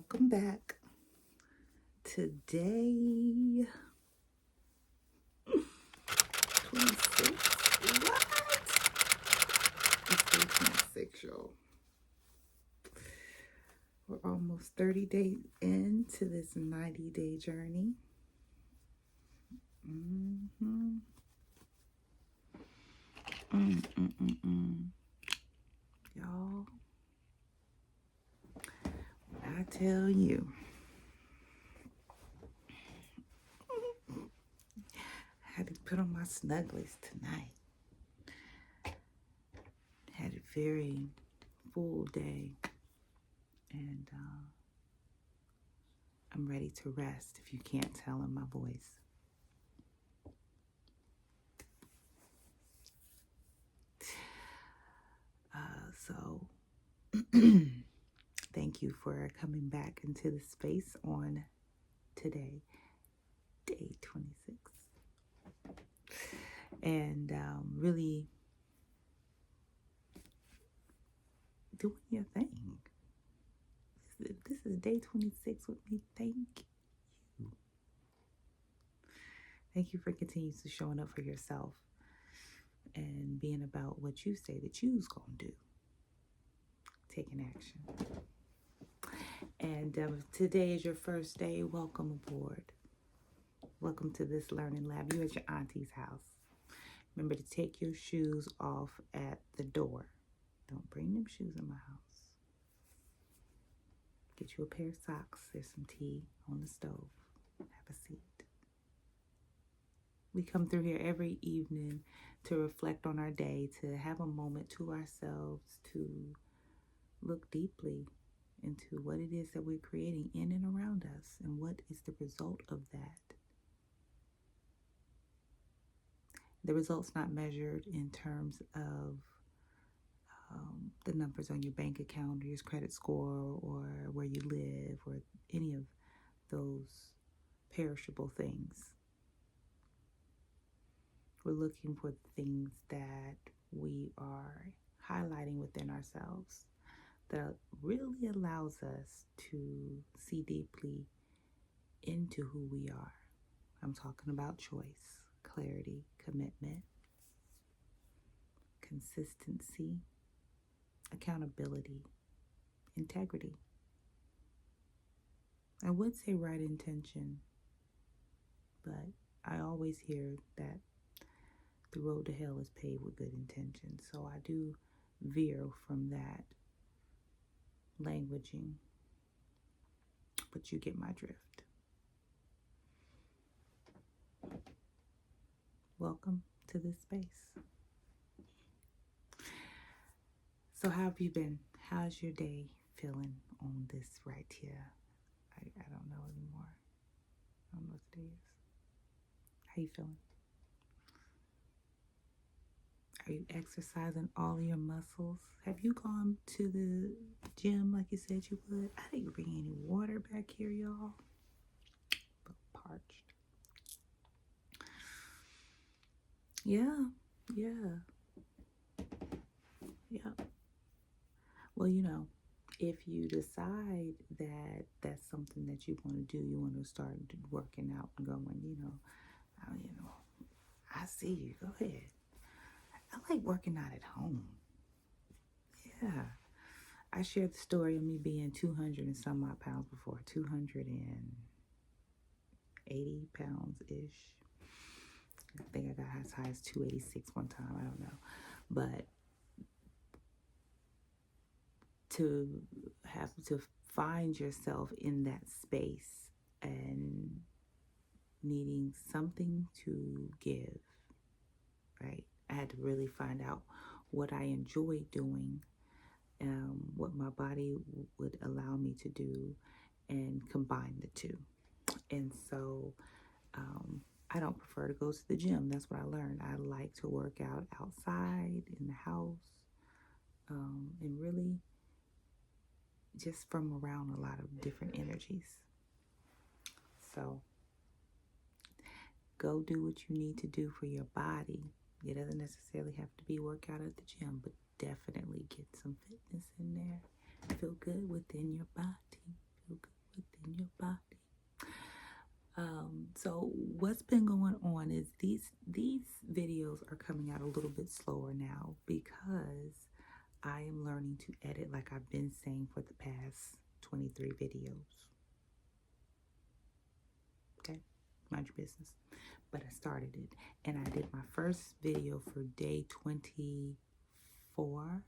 Welcome back. Today, 26. What? It's day 26, y'all. We're almost 30 days into this 90-day journey. Y'all, I tell you, I had to put on my snugglies tonight. Had a very full day, and I'm ready to rest, if you can't tell in my voice. So thank you for coming back into the space on today, day 26. And really doing your thing. This is day 26 with me. Thank you. Thank you for continuing to showing up for yourself and being about what you say that you's gonna do. Taking action. And today is your first day. Welcome aboard. Welcome to this learning lab. You're at your auntie's house. Remember to take your shoes off at the door. Don't bring them shoes in my house. Get you a pair of socks. There's some tea on the stove. Have a seat. We come through here every evening to reflect on our day, to have a moment to ourselves, to look deeply into what it is that we're creating in and around us and what is the result of that. The result's not measured in terms of the numbers on your bank account or your credit score or where you live or any of those perishable things. We're looking for things that we are highlighting within ourselves that really allows us to see deeply into who we are. I'm talking about choice, clarity, commitment, consistency, accountability, integrity. I would say right intention, but I always hear that the road to hell is paved with good intentions. So I do veer from that languaging, but you get my drift. Welcome to this space. So how have you been? How's your day feeling on this right here? I don't know anymore. I don't know what today is. How you feeling? Are you exercising all your muscles? Have you gone to the gym like you said you would? I didn't bring any water back here, y'all. But parched. Yeah. Well, if you decide that that's something that you want to do, you want to start working out and going, I see you. Go ahead. I like working out at home. Yeah. I shared the story of me being 200 and some odd pounds before. 280 pounds-ish. I think I got as high as 286 one time. I don't know. But to have to find yourself in that space and needing something to give, right? I had to really find out what I enjoyed doing, what my body would allow me to do, and combine the two. And so I don't prefer to go to the gym. That's what I learned. I like to work out outside, in the house, and really just from around a lot of different energies. So go do what you need to do for your body. It doesn't necessarily have to be workout at the gym, but definitely get some fitness in there. Feel good within your body. Feel good. in your body. So what's been going on is these videos are coming out a little bit slower now because I am learning to edit like I've been saying for the past 23 videos. Okay, mind your business. But I started it, and I did my first video for day 24.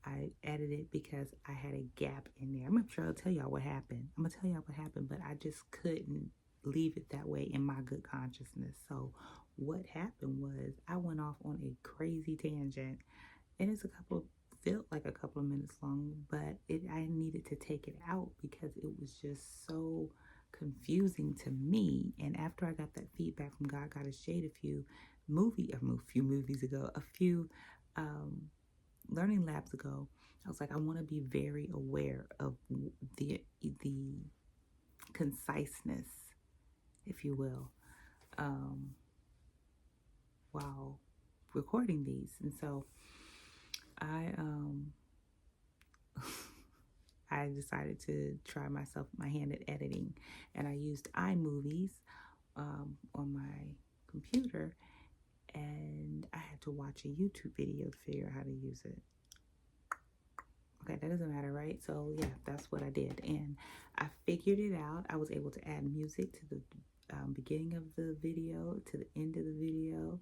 I edited because I had a gap in there. I'm sure I'll tell y'all what happened. I'm gonna tell y'all what happened, but I just couldn't leave it that way in my good consciousness. So what happened was I went off on a crazy tangent, and felt like a couple of minutes long, but I needed to take it out because it was just so confusing to me. And after I got that feedback from God Got His Shade a few movies ago, a few learning labs ago, I was like, I want to be very aware of the conciseness, if you will, while recording these. And so I I decided to try my hand at editing, and I used iMovies on my computer, and I had to watch a YouTube video to figure out how to use it. Okay, that doesn't matter, right? So yeah, that's what I did, and I figured it out. I was able to add music to the beginning of the video to the end of the video.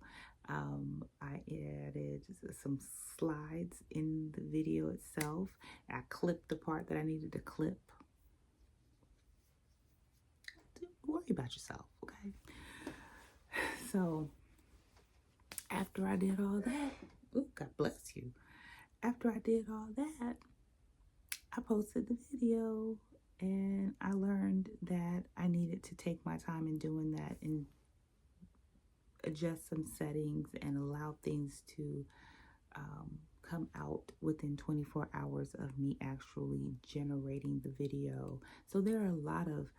I added some slides in the video itself. I clipped the part that I needed to clip. Don't worry about yourself, okay? So after I did all that, God bless you. After I did all that, I posted the video, and I learned that I needed to take my time in doing that and adjust some settings and allow things to come out within 24 hours of me actually generating the video. So there are a lot of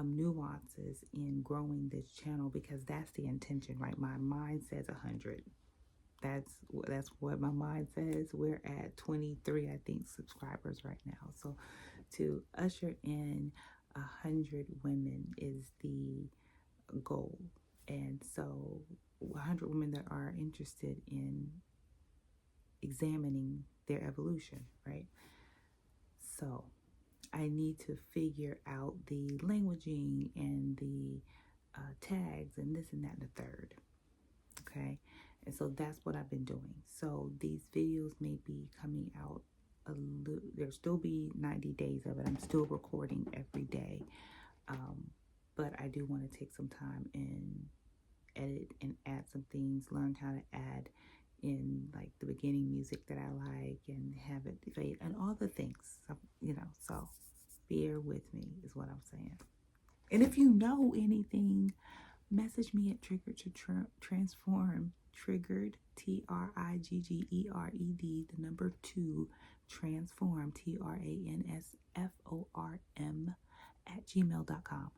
nuances in growing this channel because that's the intention, right? My mind says 100. That's what my mind says. We're at 23, I think, subscribers right now. So to usher in 100 women is the goal. And so 100 women that are interested in examining their evolution, right? So I need to figure out the languaging and the tags and this and that and the third. Okay, and so that's what I've been doing. So these videos may be coming out there'll still be 90 days of it. I'm still recording every day, but I do want to take some time and edit and add some things, learn how to add in like the beginning music that I like and have it fade and all the things, so bear with me is what I'm saying. And if you know anything, message me at Triggered to Transform. Triggered, TRIGGERED, the number 2, Transform, TRANSFORM @gmail.com,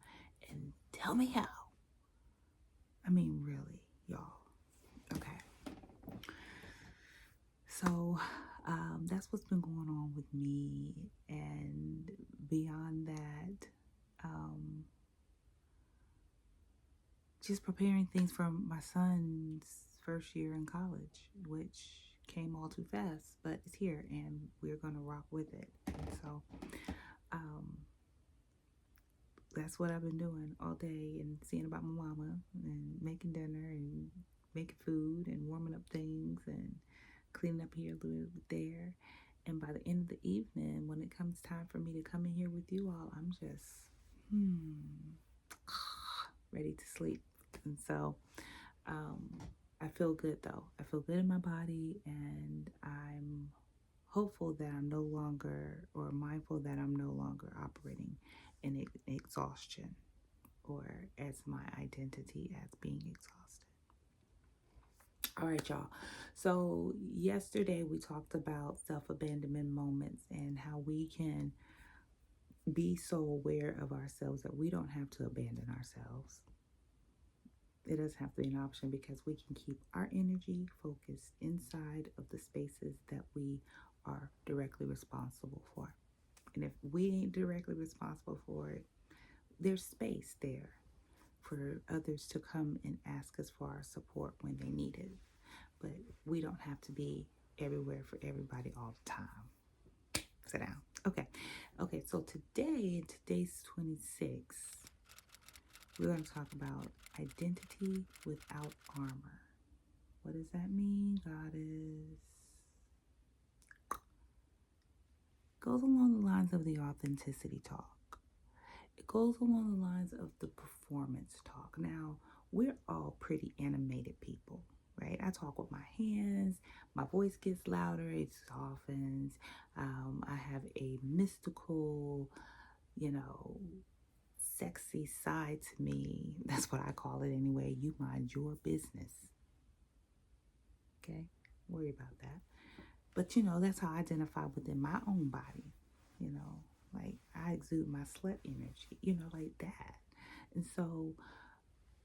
and tell me how. I mean, really, y'all. Okay. So that's what's been going on with me, and beyond that, just preparing things for my son's first year in college, which came all too fast, but it's here and we're going to rock with it. And so that's what I've been doing all day, and seeing about my mama and making dinner and making food and warming up things and cleaning up here a little bit there. And by the end of the evening, when it comes time for me to come in here with you all, I'm just ready to sleep. And so I feel good though. I feel good in my body, and I'm hopeful that I'm no longer, or mindful that I'm no longer operating in exhaustion, or as my identity as being exhausted. All right, y'all. So yesterday we talked about self-abandonment moments and how we can be so aware of ourselves that we don't have to abandon ourselves. It doesn't have to be an option because we can keep our energy focused inside of the spaces that we are directly responsible for. And if we ain't directly responsible for it, there's space there for others to come and ask us for our support when they need it. But we don't have to be everywhere for everybody all the time. Sit down. Okay, so today's 26, we're going to talk about identity without armor. What does that mean, Goddess? Goes along the lines of the authenticity talk. It goes along the lines of the performance talk. Now, we're all pretty animated people, right? I talk with my hands. My voice gets louder. It softens. I have a mystical, sexy side to me. That's what I call it anyway. You mind your business. Okay? Worry about that. But, that's how I identify within my own body. Like I exude my slut energy, like that. And so,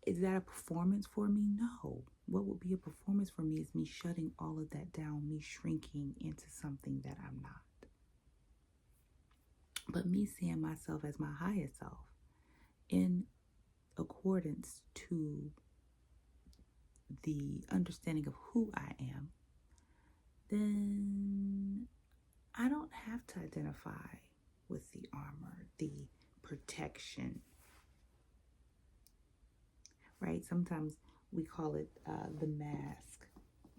is that a performance for me? No. What would be a performance for me is me shutting all of that down, me shrinking into something that I'm not. But me seeing myself as my highest self in accordance to the understanding of who I am, then I don't have to identify with the armor, the protection, right? Sometimes we call it the mask.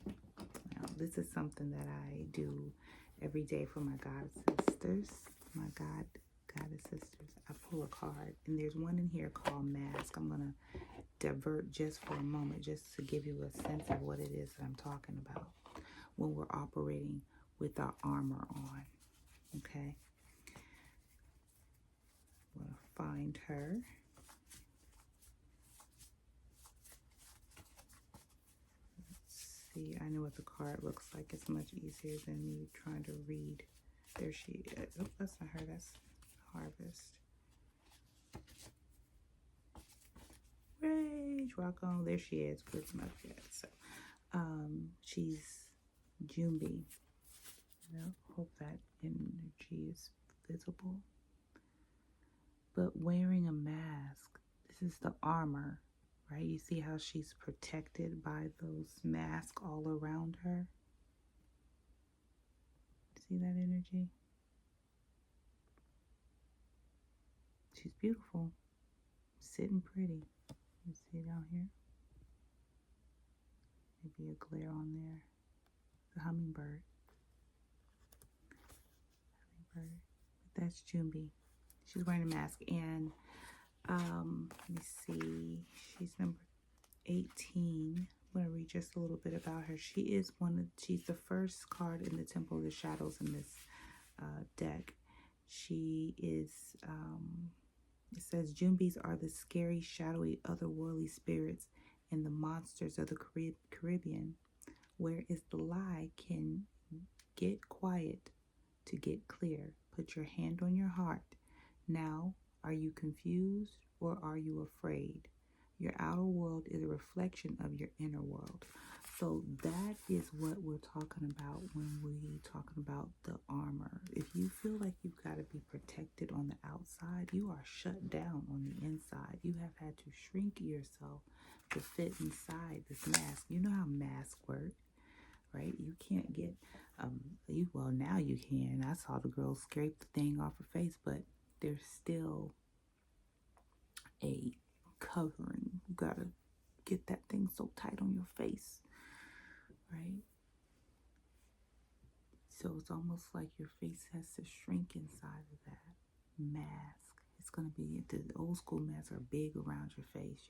Now, this is something that I do every day for my goddess sisters, goddess sisters. I pull a card, and there's one in here called mask. I'm going to divert just for a moment, just to give you a sense of what it is that I'm talking about when we're operating with our armor on. Okay? I'm going to find her. Let's see. I know what the card looks like. It's much easier than me trying to read. There she is. Oh, that's not her. That's Harvest. Rage, rock on. There she is. Where's my cat? So, she's Jumbi. Hope that energy is visible. But wearing a mask, this is the armor, right? You see how she's protected by those masks all around her? See that energy? She's beautiful. Sitting pretty. You see it down here? Maybe a glare on there. The hummingbird. But that's Jumbi. She's wearing a mask. And let me see. She's number 18. I'm going to read just a little bit about her. She's the first card in the Temple of the Shadows in this deck. She is, it says, Jumbis are the scary, shadowy, otherworldly spirits and the monsters of the Caribbean, whereas the lie can get quiet to get clear. Put your hand on your heart. Now, are you confused or are you afraid? Your outer world is a reflection of your inner world. So that is what we're talking about when we talking about the armor. If you feel like you've got to be protected on the outside, you are shut down on the inside. You have had to shrink yourself to fit inside this mask. You know how masks work, right? You can't get, well, now you can. I saw the girl scrape the thing off her face, but there's still a covering. You gotta get that thing so tight on your face, right? So it's almost like your face has to shrink inside of that mask. It's gonna be, the old school masks are big around your face,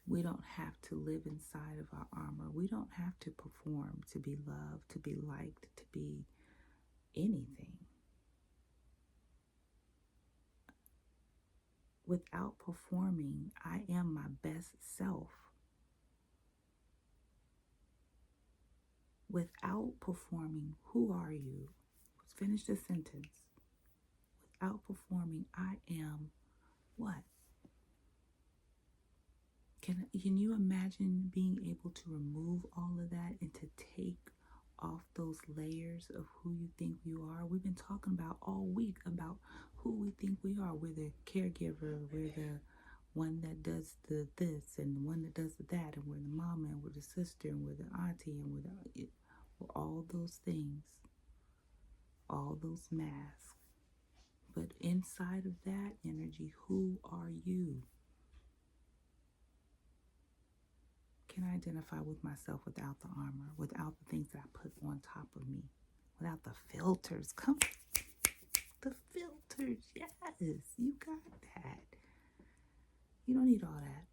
We don't have to live inside of our armor. We don't have to perform to be loved, to be liked, to be anything. Without performing, I am my best self. Without performing, who are you? Let's finish the sentence. Without performing, I am what? Can you imagine being able to remove all of that and to take off those those layers of who you think you are. We've been talking about all week about who we think we are. We're the caregiver, we're the one that does the this and the one that does the that, and we're the mama and we're the sister and we're the auntie and we're all those things, all those masks. But inside of that energy, who are you? Can I identify with myself without the armor, without the things that I put on top of me, without the filters? Come, the filters, yes, you got that. You don't need all that.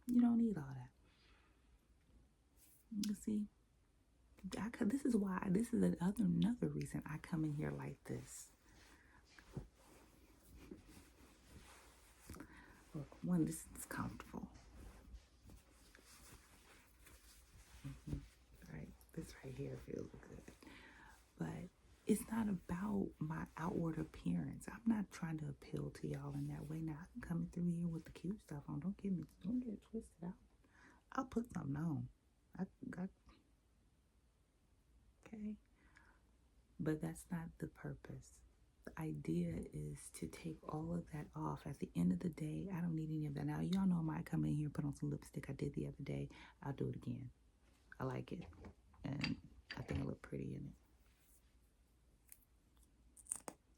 You don't need all that. You see, this is why, this is another reason I come in here like this. Look, one, this is comfortable. Right, this right here feels good. But it's not about my outward appearance. I'm not trying to appeal to y'all in that way. Now, I'm coming through here with the cute stuff on. Don't get it twisted out. I'll put something on. Okay? But that's not the purpose. The idea is to take all of that off. At the end of the day, I don't need any of that. Now, y'all know I might come in here and put on some lipstick. I did the other day. I'll do it again. I like it. And I think I look pretty in it.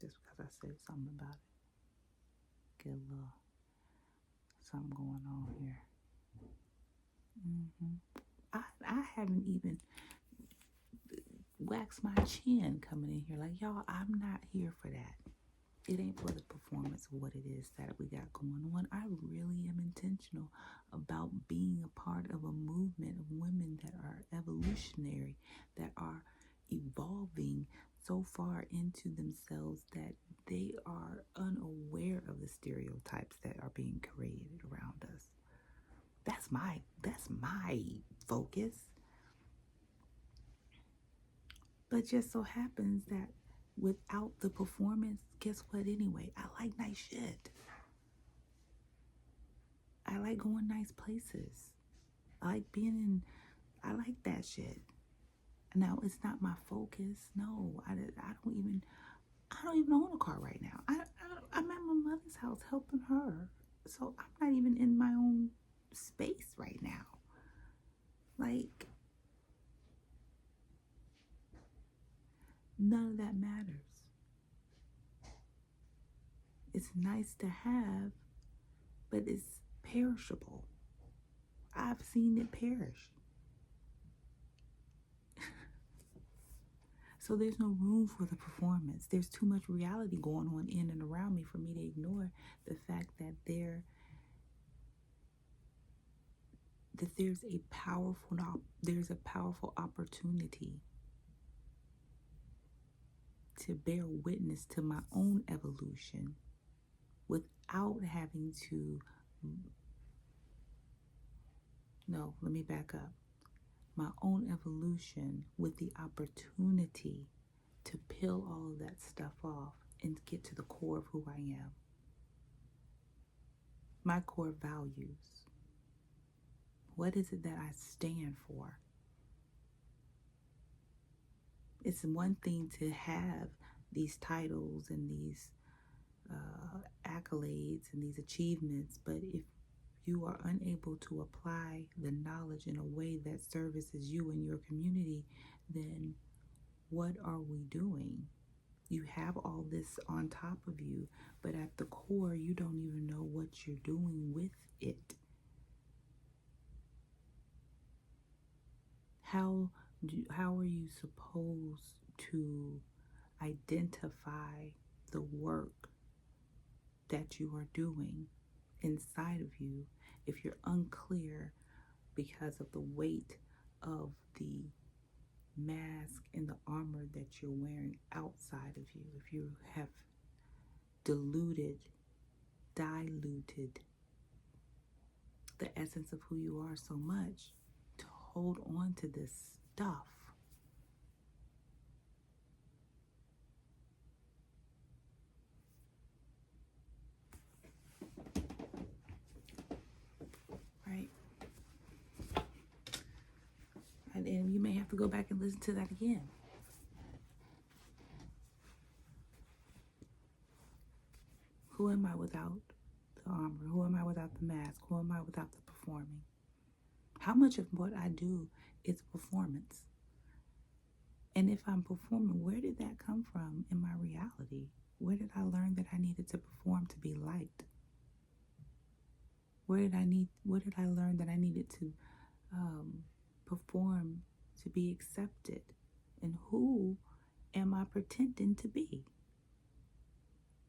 Just because I said something about it. Get a little something going on here. I haven't even waxed my chin coming in here. Like, y'all, I'm not here for that. It ain't for the performance of what it is that we got going on. I really am intentional about being a part of a movement of women that are evolutionary, that are evolving so far into themselves that they are unaware of the stereotypes that are being created around us. That's my focus. But just so happens that without the performance, guess what anyway? I like nice shit. I like going nice places. I like that shit. Now, it's not my focus. No, I don't even own a car right now. I'm at my mother's house helping her. So I'm not even in my own space right now. Like, none of that matters. It's nice to have, but it's perishable. I've seen it perish. So there's no room for the performance. There's too much reality going on in and around me for me to ignore the fact that there's a powerful opportunity to bear witness to my own evolution without having to. No, let me back up. My own evolution with the opportunity to peel all of that stuff off and get to the core of who I am. My core values. What is it that I stand for? It's one thing to have these titles and these accolades and these achievements, but if you are unable to apply the knowledge in a way that services you and your community, then what are we doing? You have all this on top of you, but at the core, you don't even know what you're doing with it. How are you supposed to identify the work that you are doing inside of you if you're unclear because of the weight of the mask and the armor that you're wearing outside of you? If you have diluted the essence of who you are so much to hold on to this stuff. Right? And you may have have to go back and listen to that again. Who am I without the armor? Who am I without the mask? Who am I without the performing? How much of what I do is performance? And if I'm performing, where did that come from in my reality? Where did I learn that I needed to perform to be liked? Where did I learn that I needed to perform to be accepted? And who am I pretending to be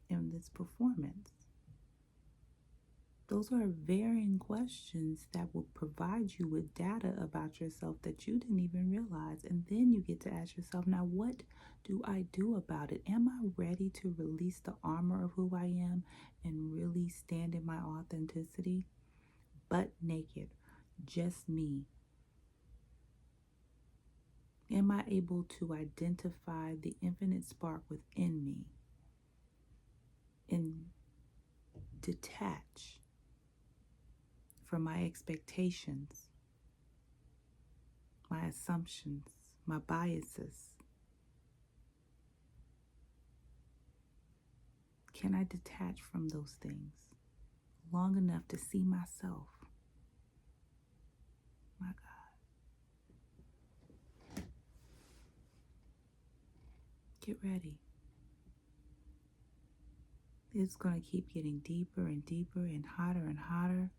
in this performance? Those are varying questions that will provide you with data about yourself that you didn't even realize. And then you get to ask yourself, now what do I do about it? Am I ready to release the armor of who I am and really stand in my authenticity? Butt naked, just me. Am I able to identify the infinite spark within me and detach from my expectations, my assumptions, my biases? Can I detach from those things long enough to see myself? My God. Get ready. It's going to keep getting deeper and deeper and hotter.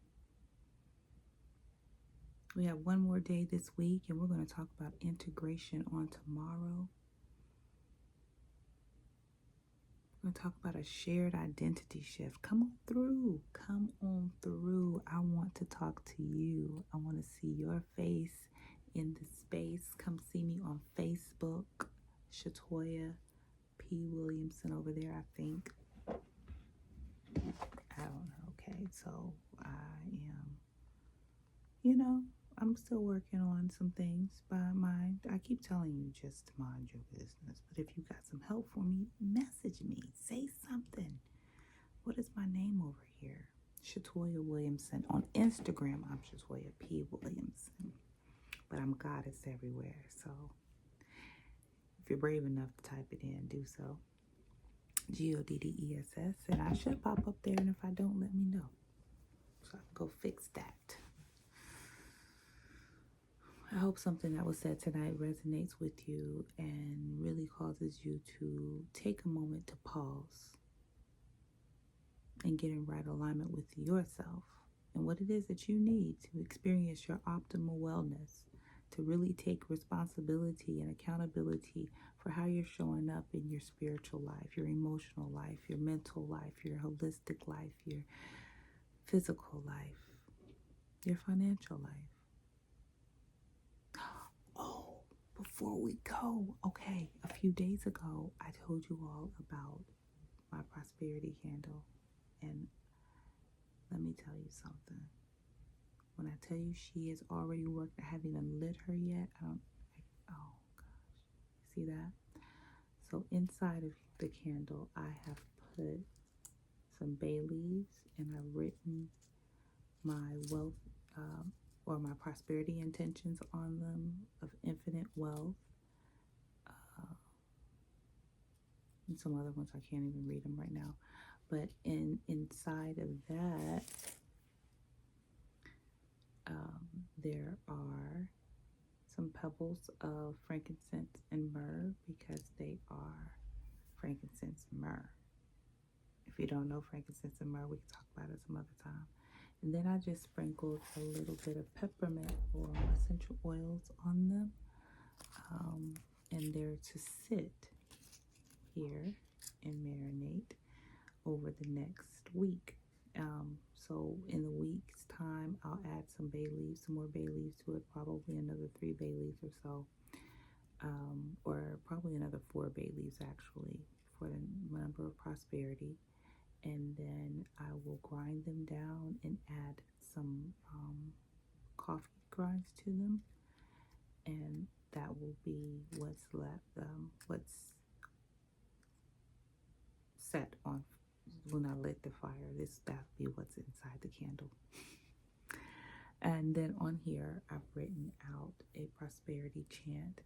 We have one more day this week, and we're going to talk about integration on tomorrow. We're going to talk about a shared identity shift. Come on through. Come on through. I want to talk to you. I want to see your face in the space. Come see me on Facebook. Shatoya P. Williamson over there, I think. I don't know. Okay, so I am, I'm still working on some things I keep telling you just to mind your business. But if you got some help for me, message me. Say something. What is my name over here? Shatoya Williamson. On Instagram, I'm Shatoya P. Williamson. But I'm Goddess everywhere. So if you're brave enough to type it in, do so. GODDESS. And I should pop up there. And if I don't, let me know, so I can go fix that. I hope something that was said tonight resonates with you and really causes you to take a moment to pause and get in right alignment with yourself and what it is that you need to experience your optimal wellness, to really take responsibility and accountability for how you're showing up in your spiritual life, your emotional life, your mental life, your holistic life, your physical life, your financial life. Oh, before we go, okay, a few days ago, I told you all about my prosperity candle. And let me tell you something. When I tell you she has already worked, I haven't even lit her yet. Oh gosh, see that? So inside of the candle, I have put some bay leaves and I've written my wealth, or my prosperity intentions on them of infinite wealth. And some other ones, I can't even read them right now. But inside of that, there are some pebbles of frankincense and myrrh, because they are frankincense and myrrh. If you don't know frankincense and myrrh, we can talk about it some other time. And then I just sprinkled a little bit of peppermint or essential oils on them. And they're to sit here and marinate over the next week. So in a week's time, I'll add some bay leaves, some more bay leaves to it, probably another 3 bay leaves or so. Or probably another 4 bay leaves actually, for the number of prosperity. And then I will grind them down and add some coffee grinds to them. And that will be what's left, what's set on when I lit the fire. That'll be what's inside the candle. And then on here, I've written out a prosperity chant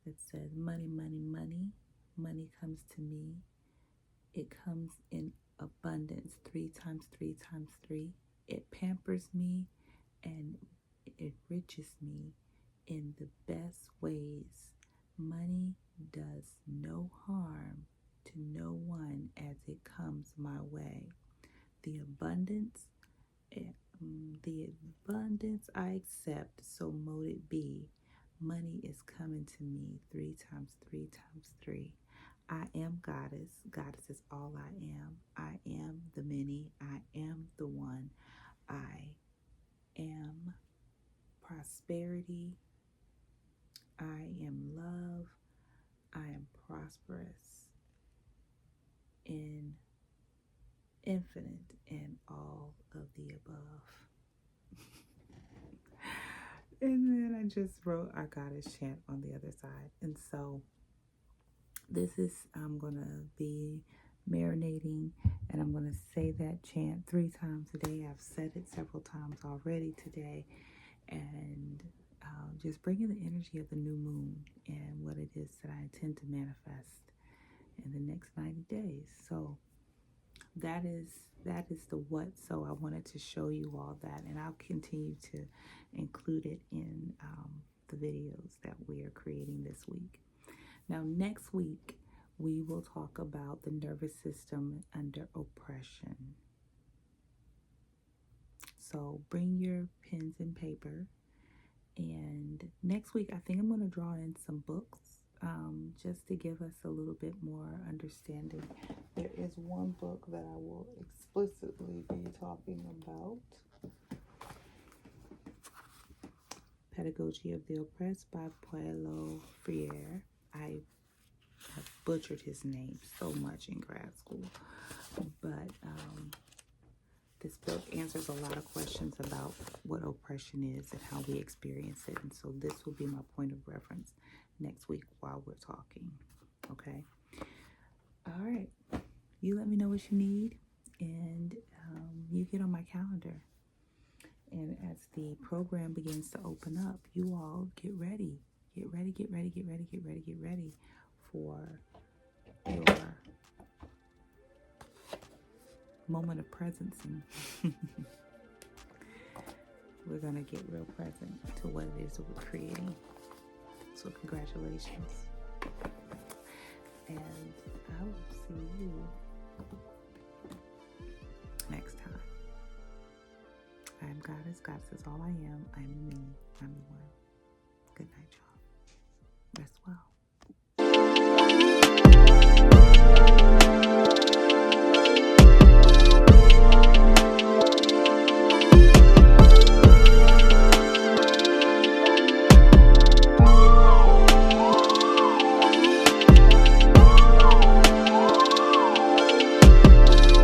that says, money, money, money. Money comes to me. It comes in abundance, 3 times 3 times 3. It pampers me and it enriches me in the best ways. Money does no harm to no one as it comes my way. The abundance I accept, so mote it be. Money is coming to me 3 times 3 times 3. I am goddess. Goddess is all I am. I am the many. I am the one. I am prosperity. I am love. I am prosperous in infinite and all of the above. And then I just wrote our goddess chant on the other side. And so this is, I'm going to be marinating and I'm going to say that chant 3 times a day. I've said it several times already today. And just bringing the energy of the new moon and what it is that I intend to manifest in the next 90 days. So that is the what. So I wanted to show you all that, and I'll continue to include it in the videos that we are creating this week. Now, next week, we will talk about the nervous system under oppression. So bring your pens and paper. And next week, I think I'm going to draw in some books just to give us a little bit more understanding. There is one book that I will explicitly be talking about. Pedagogy of the Oppressed by Paulo Freire. I have butchered his name so much in grad school. But this book answers a lot of questions about what oppression is and how we experience it. And so this will be my point of reference next week while we're talking. Okay? All right. You let me know what you need, and you get on my calendar. And as the program begins to open up, you all get ready. Get ready, get ready, get ready, get ready, get ready for your moment of presencing. We're going to get real present to what it is that we're creating. So congratulations. And I will see you next time. I am goddess. Goddess is all I am. I am the many. I'm the one. Good night, y'all. Rest well.